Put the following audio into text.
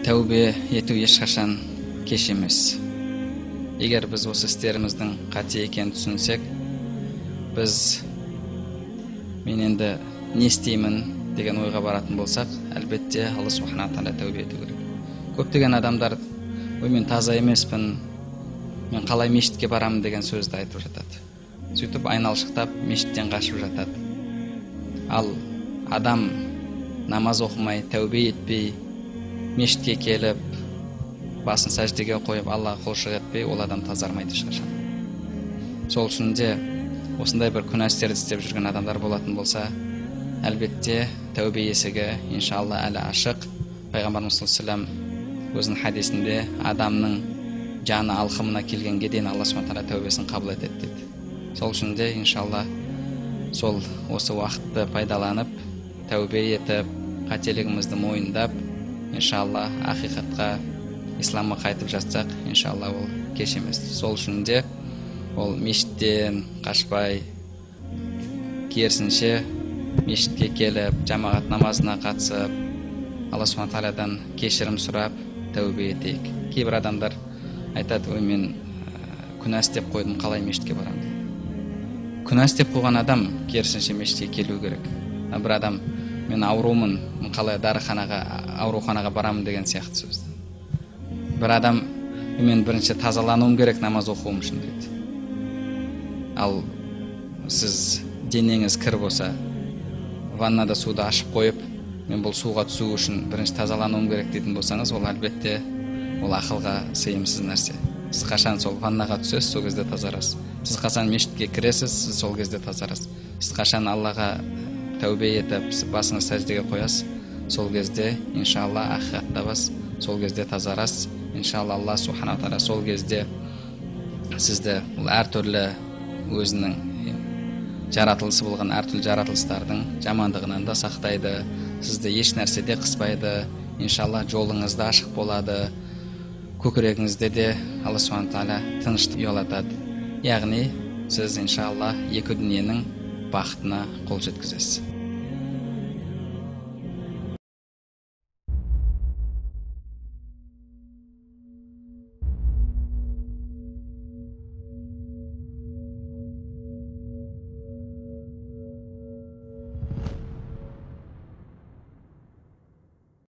тәубе ету ешқашан кеш емес. Егер біз осы істеріміздің қате екенін түсінсек, біз мен енді не істеймін деген ойға баратын болсақ, әлбетте Алла субхана тағала тәубе ету керек. Көптеген адамдар, мен таза емеспін, мен қалай мешітке барамын деген сөзді айтып жатады. Сөйтіп айналшықтап мешіттен қашып жатады. Ал адам намаз оқымай, тәубе етпей, мешітке келіп, басын сәждеге қойып, Аллаға құлшылық етпей, ол адам тазармайды ешқашан. Сол үшін де осындай бір күнә істерді істеп жүрген адамдар болатын болса, әлбетте тәубе есігі иншалла әлі ашық. Пайғамбарымыз саллаллаху алейхи ва саллям өзінің хадисінде адамның жаны алқымына келгенге дейін Алла субхана тағала тәубесін қабыл етеді дейді. Сол үшін де иншалла сол осы уақытты пайдаланып, тәубе етіп, қателігімізді мойындап, иншалла ақиқатқа, исламға қайтып жатсақ, иншалла ол кеш емес. Сол үшін де ол мешіттен қашпай, керісінше мешітке келіп, жамағат намазына қатысып, Алла субхана тағаладан кешірім сұрап, тәубе етейік. Кейбір адамдар айтады, мен күнә істеп қойдым, қалай мешітке барамын дейді. Күнә істеп қойған адам керісінше мешітке келу керек. Бір адам, мен аурумын, қалай ауруханаға барамын деген сияқты сөзді. Бір адам, мен бірінші тазалануым керек намаз оқуым үшін дейді. Ал сіз денеңіз кір болса, ваннада суды ашып қойып, мен бұл суға түсу үшін бірінші тазалануым керек дейтін болсаңыз, ол әлбетте ол ақылға сыйымсыз нәрсе. Сіз қашан сол ваннаға түсесіз, сол кезде тазарасыз. Сіз қашан мешітке кіресіз, сіз сол кезде тазарасыз. Сіз қашан Аллаға тәубе етіп, басыңыз сәждеге қоясыз, сол кезде иншалла ақиқат табасыз, сол кезде тазарасыз. Иншалла Алла субхана тағала сол кезде сізді әртүрлі өзінің жаратылысы болған әртүрлі жаратылыстардың жамандығынан да сақтайды, сізді еш нәрседе қыспайды, иншалла жолыңызда ашық болады, көкірегіңізде де Алла субхана тағала тыныштық ұялатады. Яғни сіз иншалла екі дүниенің бақытына қол жеткізесіз.